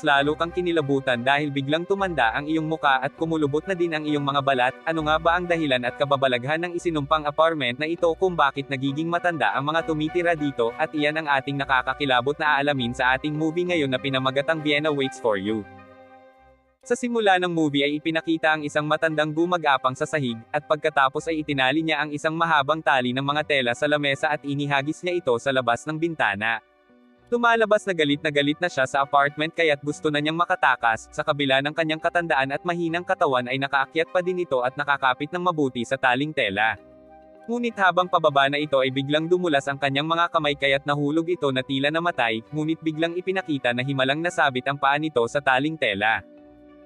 mas lalo kang kinilabutan dahil biglang tumanda ang iyong muka at kumulubot na din ang iyong mga balat. Ano nga ba ang dahilan at kababalaghan ng isinumpang apartment na ito kung bakit nagiging matanda ang mga tumitira dito, at iyan ang ating nakakakilabot na aalamin sa ating movie ngayon na pinamagatang Vienna Waits for You. Sa simula ng movie ay ipinakita ang isang matandang gumagapang sa sahig, at pagkatapos ay itinali niya ang isang mahabang tali ng mga tela sa lamesa at inihagis niya ito sa labas ng bintana. Lumalabas na galit na siya sa apartment kaya't gusto na niyang makatakas. Sa kabila ng kanyang katandaan at mahinang katawan ay nakaakyat pa din ito at nakakapit ng mabuti sa taling tela. Ngunit habang pababa na ito ay biglang dumulas ang kanyang mga kamay kaya't nahulog ito na tila namatay, ngunit biglang ipinakita na himalang nasabit ang paa nito sa taling tela.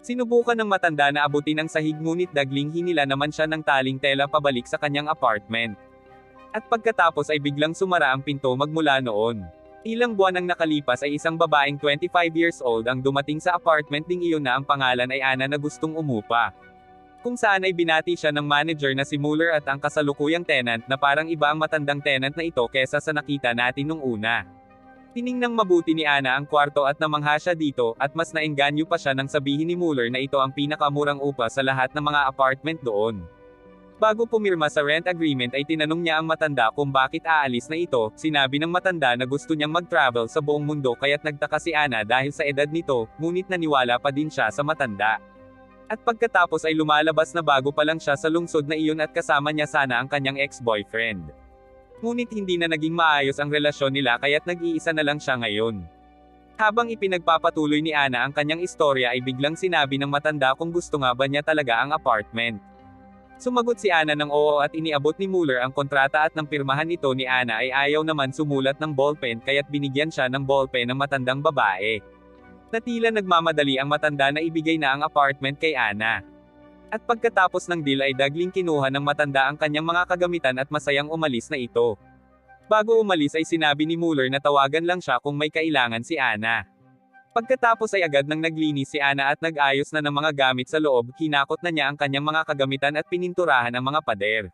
Sinubukan ng matanda na abutin ang sahig ngunit dagling hinila naman siya ng taling tela pabalik sa kanyang apartment. At pagkatapos ay biglang sumara ang pinto magmula noon. Ilang buwan ang nakalipas ay isang babaeng 25 years old ang dumating sa apartment ding iyon na ang pangalan ay Anna na gustong umupa. Kung saan ay binati siya ng manager na si Muller at ang kasalukuyang tenant na parang iba ang matandang tenant na ito kesa sa nakita natin nung una. Tiningnang mabuti ni Anna ang kwarto at namangha siya dito, at mas naengganyo pa siya nang sabihin ni Muller na ito ang pinakamurang upa sa lahat ng mga apartment doon. Bago pumirma sa rent agreement ay tinanong niya ang matanda kung bakit aalis na ito. Sinabi ng matanda na gusto niyang mag-travel sa buong mundo kaya't nagtaka si Anna dahil sa edad nito, ngunit naniwala pa din siya sa matanda. At pagkatapos ay lumalabas na bago pa lang siya sa lungsod na iyon at kasama niya sana ang kanyang ex-boyfriend. Ngunit hindi na naging maayos ang relasyon nila kaya't nag-iisa na lang siya ngayon. Habang ipinagpapatuloy ni Anna ang kanyang istorya ay biglang sinabi ng matanda kung gusto nga ba niya talaga ang apartment. Sumagot si Anna ng oo at iniabot ni Muller ang kontrata at nang pirmahan ito ni Anna ay ayaw naman sumulat ng ballpen kaya't binigyan siya ng ballpen ng matandang babae. Natila nagmamadali ang matanda na ibigay na ang apartment kay Anna. At pagkatapos ng deal ay dagling kinuha ng matanda ang kanyang mga kagamitan at masayang umalis na ito. Bago umalis ay sinabi ni Muller na tawagan lang siya kung may kailangan si Anna. Pagkatapos ay agad nang naglinis si Anna at nag-ayos na ng mga gamit sa loob, hinakot na niya ang kanyang mga kagamitan at pininturahan ang mga pader.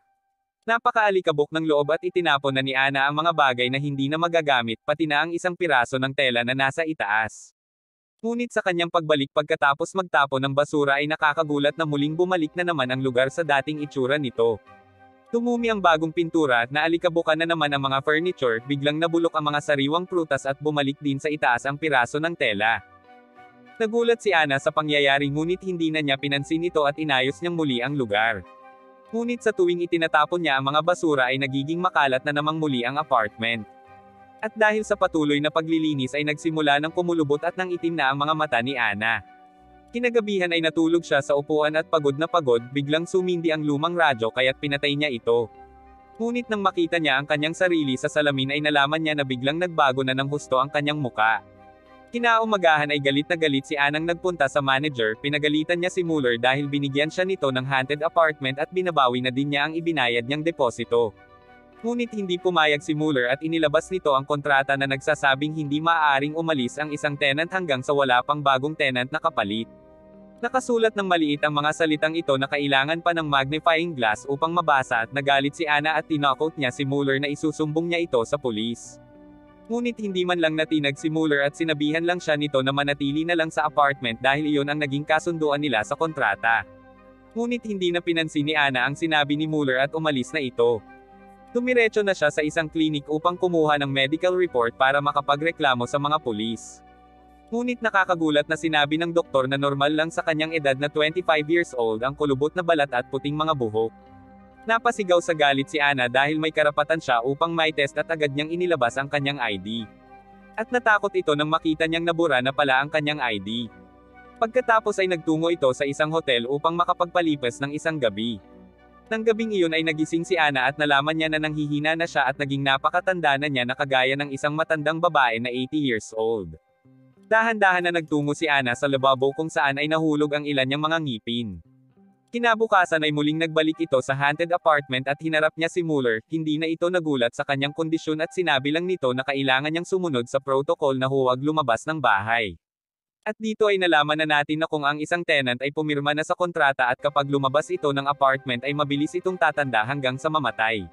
Napakaalikabok ng loob at itinapon na ni Anna ang mga bagay na hindi na magagamit, pati na ang isang piraso ng tela na nasa itaas. Ngunit sa kanyang pagbalik pagkatapos magtapon ng basura ay nakakagulat na muling bumalik na naman ang lugar sa dating itsura nito. Tumumi ang bagong pintura, naalikabukan na naman ang mga furniture, biglang nabulok ang mga sariwang prutas at bumalik din sa itaas ang piraso ng tela. Nagulat si Anna sa pangyayari ngunit hindi na niya pinansin ito at inayos niyang muli ang lugar. Ngunit sa tuwing itinatapon niya ang mga basura ay nagiging makalat na namang muli ang apartment. At dahil sa patuloy na paglilinis ay nagsimula ng kumulubot at nang itim na ang mga mata ni Anna. Kinagabihan ay natulog siya sa upuan at pagod na pagod, biglang sumindi ang lumang radyo kaya't pinatay niya ito. Ngunit nang makita niya ang kanyang sarili sa salamin ay nalaman niya na biglang nagbago na ng husto ang kanyang muka. Kinaumagahan ay galit na galit si Anang nagpunta sa manager, pinagalitan niya si Muller dahil binigyan siya nito ng haunted apartment at binabawi na din niya ang ibinayad niyang deposito. Ngunit hindi pumayag si Muller at inilabas nito ang kontrata na nagsasabing hindi maaaring umalis ang isang tenant hanggang sa wala pang bagong tenant na kapalit. Nakasulat ng maliit ang mga salitang ito na kailangan pa ng magnifying glass upang mabasa at nagalit si Anna at tinakot niya si Muller na isusumbong niya ito sa pulis. Ngunit hindi man lang natinag si Muller at sinabihan lang siya nito na manatili na lang sa apartment dahil iyon ang naging kasunduan nila sa kontrata. Ngunit hindi na pinansin ni Anna ang sinabi ni Muller at umalis na ito. Dumiretso na siya sa isang klinik upang kumuha ng medical report para makapagreklamo sa mga pulis. Ngunit nakakagulat na sinabi ng doktor na normal lang sa kanyang edad na 25 years old ang kulubot na balat at puting mga buhok. Napasigaw sa galit si Anna dahil may karapatan siya upang may test at agad niyang inilabas ang kanyang ID. At natakot ito nang makita niyang nabura na pala ang kanyang ID. Pagkatapos ay nagtungo ito sa isang hotel upang makapagpalipas ng isang gabi. Nang gabing iyon ay nagising si Anna at nalaman niya na nanghihina na siya at naging napakatanda na niya na kagaya ng isang matandang babae na 80 years old. Dahan-dahan na nagtungo si Anna sa lababo kung saan ay nahulog ang ilan niyang mga ngipin. Kinabukasan ay muling nagbalik ito sa haunted apartment at hinarap niya si Muller, hindi na ito nagulat sa kanyang kondisyon at sinabi lang nito na kailangan niyang sumunod sa protocol na huwag lumabas ng bahay. At dito ay nalaman na natin na kung ang isang tenant ay pumirma na sa kontrata at kapag lumabas ito ng apartment ay mabilis itong tatanda hanggang sa mamatay.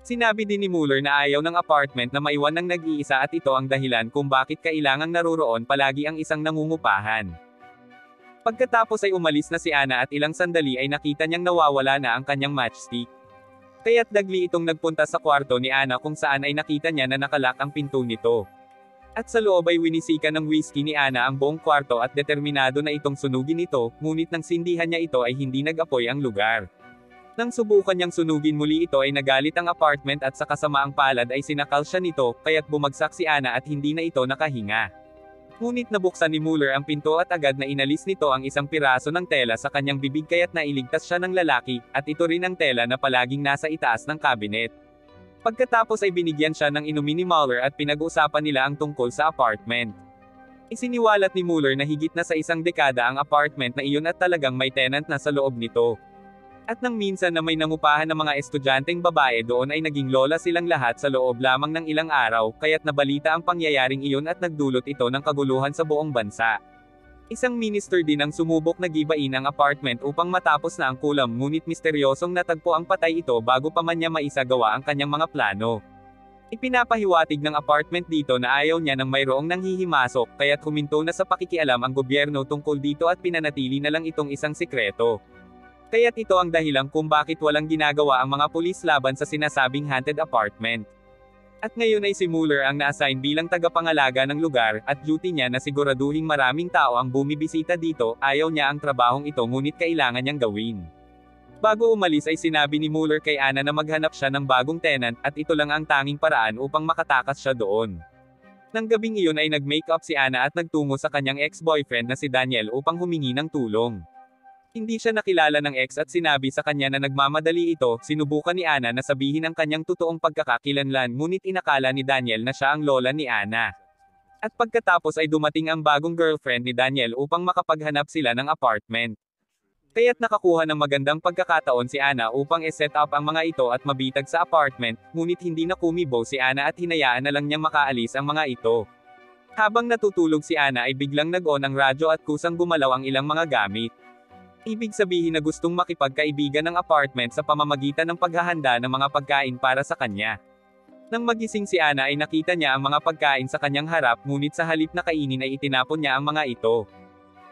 Sinabi din ni Mueller na ayaw ng apartment na maiwan ng nag-iisa at ito ang dahilan kung bakit kailangang naruroon palagi ang isang nangungupahan. Pagkatapos ay umalis na si Anna at ilang sandali ay nakita niyang nawawala na ang kanyang matchstick. Kaya't dagli itong nagpunta sa kwarto ni Anna kung saan ay nakita niya na nakalak ang pinto nito. At sa loob ay winisikan ng whiskey ni Anna ang buong kwarto at determinado na itong sunugin ito, ngunit nang sindihan niya ito ay hindi nag-apoy ang lugar. Nang subukan niyang sunugin muli ito ay nagalit ang apartment at sa kasamaang palad ay sinakal siya nito, kaya't bumagsak si Anna at hindi na ito nakahinga. Ngunit nabuksan ni Mueller ang pinto at agad na inalis nito ang isang piraso ng tela sa kanyang bibig kaya't nailigtas siya ng lalaki, at ito rin ang tela na palaging nasa itaas ng cabinet. Pagkatapos ay binigyan siya ng inumin ni Mueller at pinag-usapan nila ang tungkol sa apartment. Isiniwalat ni Mueller na higit na sa isang dekada ang apartment na iyon at talagang may tenant na sa loob nito. At nang minsan na may nangupahan ng mga estudyanteng babae doon ay naging lola silang lahat sa loob lamang ng ilang araw, kaya't nabalita ang pangyayaring iyon at nagdulot ito ng kaguluhan sa buong bansa. Isang minister din ang sumubok na gibain ang apartment upang matapos na ang kulam ngunit misteryosong natagpo ang patay ito bago pa man niya maisagawa ang kanyang mga plano. Ipinapahiwatig ng apartment dito na ayaw niya nang mayroong nanghihimasok, kaya't huminto na sa pakikialam ang gobyerno tungkol dito at pinanatili na lang itong isang sikreto. Kaya't ito ang dahilan kung bakit walang ginagawa ang mga pulis laban sa sinasabing haunted apartment. At ngayon ay si Mueller ang na-assign bilang tagapangalaga ng lugar, at duty niya na siguraduhing maraming tao ang bumibisita dito, ayaw niya ang trabahong ito ngunit kailangan niyang gawin. Bago umalis ay sinabi ni Mueller kay Anna na maghanap siya ng bagong tenant, at ito lang ang tanging paraan upang makatakas siya doon. Nang gabing iyon ay nag-makeup si Anna at nagtungo sa kanyang ex-boyfriend na si Daniel upang humingi ng tulong. Hindi siya nakilala ng ex at sinabi sa kanya na nagmamadali ito, sinubukan ni Anna na sabihin ang kanyang totoong pagkakakilanlan ngunit inakala ni Daniel na siya ang lola ni Anna. At pagkatapos ay dumating ang bagong girlfriend ni Daniel upang makapaghanap sila ng apartment. Kaya't nakakuha ng magandang pagkakataon si Anna upang i-set up ang mga ito at mabitag sa apartment, ngunit hindi na kumibo si Anna at hinayaan na lang niyang makaalis ang mga ito. Habang natutulog si Anna ay biglang nag-on ang radyo at kusang gumalaw ang ilang mga gamit. Ibig sabihin na gustong makipagkaibigan ng apartment sa pamamagitan ng paghahanda ng mga pagkain para sa kanya. Nang magising si Anna ay nakita niya ang mga pagkain sa kanyang harap ngunit sa halip na kainin ay itinapon niya ang mga ito.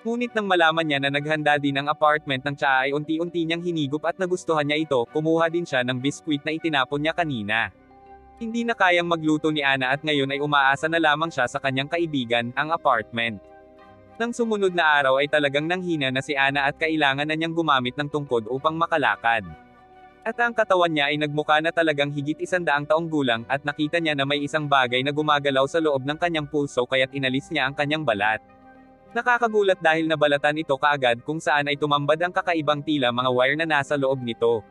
Ngunit nang malaman niya na naghanda din ang apartment ng tsaa ay unti-unti niyang hinigop at nagustuhan niya ito, kumuha din siya ng biskwit na itinapon niya kanina. Hindi na kayang magluto ni Anna at ngayon ay umaasa na lamang siya sa kanyang kaibigan, ang apartment. Nang sumunod na araw ay talagang nanghina na si Anna at kailangan na niyang gumamit ng tungkod upang makalakad. At ang katawan niya ay nagmukha na talagang higit 100 taong gulang at nakita niya na may isang bagay na gumagalaw sa loob ng kanyang pulso kaya't inalis niya ang kanyang balat. Nakakagulat dahil nabalatan ito kaagad kung saan ay tumambad ang kakaibang tila mga wire na nasa loob nito.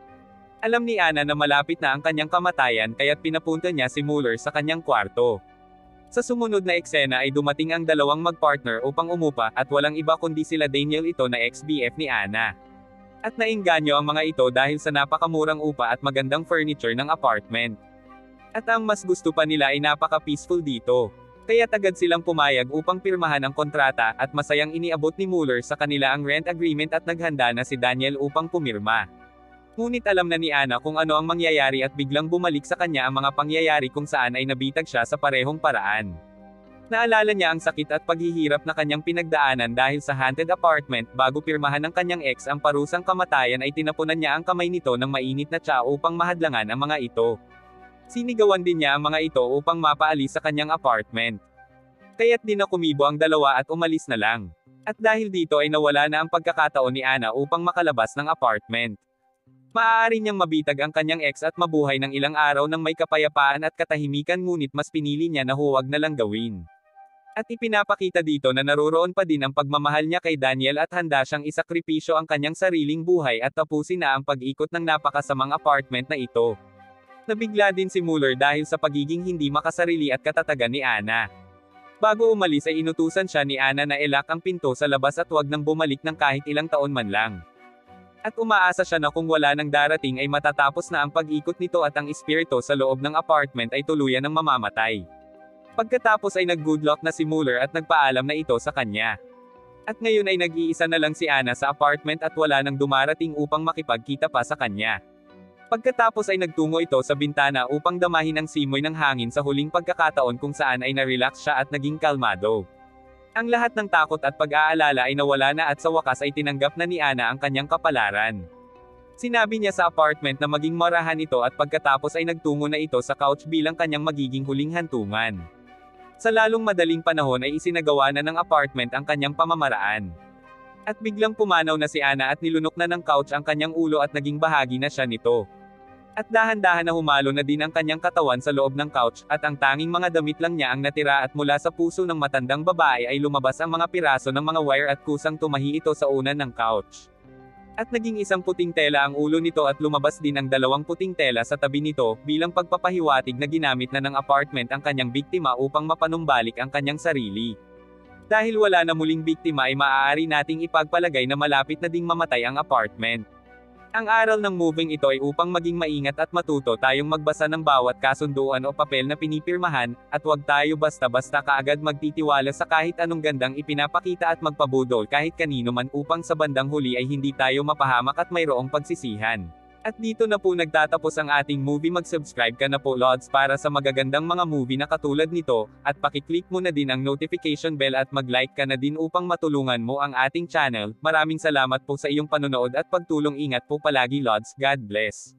Alam ni Anna na malapit na ang kanyang kamatayan kaya't pinapunta niya si Mueller sa kanyang kwarto. Sa sumunod na eksena ay dumating ang dalawang magpartner upang umupa, at walang iba kundi sila Daniel ito na ex-BF ni Anna. At naengganyo ang mga ito dahil sa napakamurang upa at magandang furniture ng apartment. At ang mas gusto pa nila ay napaka-peaceful dito. Kaya agad silang pumayag upang pirmahan ang kontrata, at masayang iniabot ni Mueller sa kanila ang rent agreement at naghanda na si Daniel upang pumirma. Ngunit alam na ni Anna kung ano ang mangyayari at biglang bumalik sa kanya ang mga pangyayari kung saan ay nabitag siya sa parehong paraan. Naalala niya ang sakit at paghihirap na kanyang pinagdaanan dahil sa haunted apartment bago pirmahan ng kanyang ex ang parusang kamatayan ay tinapunan niya ang kamay nito ng mainit na tsaa upang mahadlangan ang mga ito. Sinigawan din niya ang mga ito upang mapaalis sa kanyang apartment. Kaya't di na kumibo ang dalawa at umalis na lang. At dahil dito ay nawala na ang pagkakataon ni Anna upang makalabas ng apartment. Maaari niyang mabitag ang kanyang ex at mabuhay ng ilang araw ng may kapayapaan at katahimikan ngunit mas pinili niya na huwag na lang gawin. At ipinapakita dito na naruroon pa din ang pagmamahal niya kay Daniel at handa siyang isakripisyo ang kanyang sariling buhay at tapusin na ang pag-ikot ng napakasamang apartment na ito. Nabigla din si Mueller dahil sa pagiging hindi makasarili at katatagan ni Anna. Bago umalis ay inutusan siya ni Anna na ilak ang pinto sa labas at huwag nang bumalik ng kahit ilang taon man lang. At umaasa siya na kung wala nang darating ay matatapos na ang pag-ikot nito at ang espiritu sa loob ng apartment ay tuluyan ng mamamatay. Pagkatapos ay nag-good luck na si Mueller at nagpaalam na ito sa kanya. At ngayon ay nag-iisa na lang si Anna sa apartment at wala nang dumarating upang makipagkita pa sa kanya. Pagkatapos ay nagtungo ito sa bintana upang damahin ang simoy ng hangin sa huling pagkakataon kung saan ay na-relax siya at naging kalmado. Ang lahat ng takot at pag-aalala ay nawala na at sa wakas ay tinanggap na ni Ana ang kanyang kapalaran. Sinabi niya sa apartment na maging marahan ito at pagkatapos ay nagtungo na ito sa couch bilang kanyang magiging huling hantungan. Sa lalong madaling panahon ay isinagawa na ng apartment ang kanyang pamamaraan. At biglang pumanaw na si Ana at nilunok na ng couch ang kanyang ulo at naging bahagi na siya nito. At dahan-dahan na humalo na din ang kanyang katawan sa loob ng couch, at ang tanging mga damit lang niya ang natira at mula sa puso ng matandang babae ay lumabas ang mga piraso ng mga wire at kusang tumahi ito sa unan ng couch. At naging isang puting tela ang ulo nito at lumabas din ang dalawang puting tela sa tabi nito, bilang pagpapahiwatig na ginamit na ng apartment ang kanyang biktima upang mapanumbalik ang kanyang sarili. Dahil wala na muling biktima ay maaari nating ipagpalagay na malapit na ding mamatay ang apartment. Ang aral ng moving ito ay upang maging maingat at matuto tayong magbasa ng bawat kasunduan o papel na pinipirmahan, at huwag tayo basta-basta kaagad magtitiwala sa kahit anong gandang ipinapakita at magpabudol kahit kanino man upang sa bandang huli ay hindi tayo mapahamak at mayroong pagsisihan. At dito na po nagtatapos ang ating movie. Mag-subscribe ka na po Lods para sa magagandang mga movie na katulad nito, at pakiclick mo na din ang notification bell at mag-like ka na din upang matulungan mo ang ating channel. Maraming salamat po sa iyong panonood at pagtulong. Ingat po palagi Lods, God bless.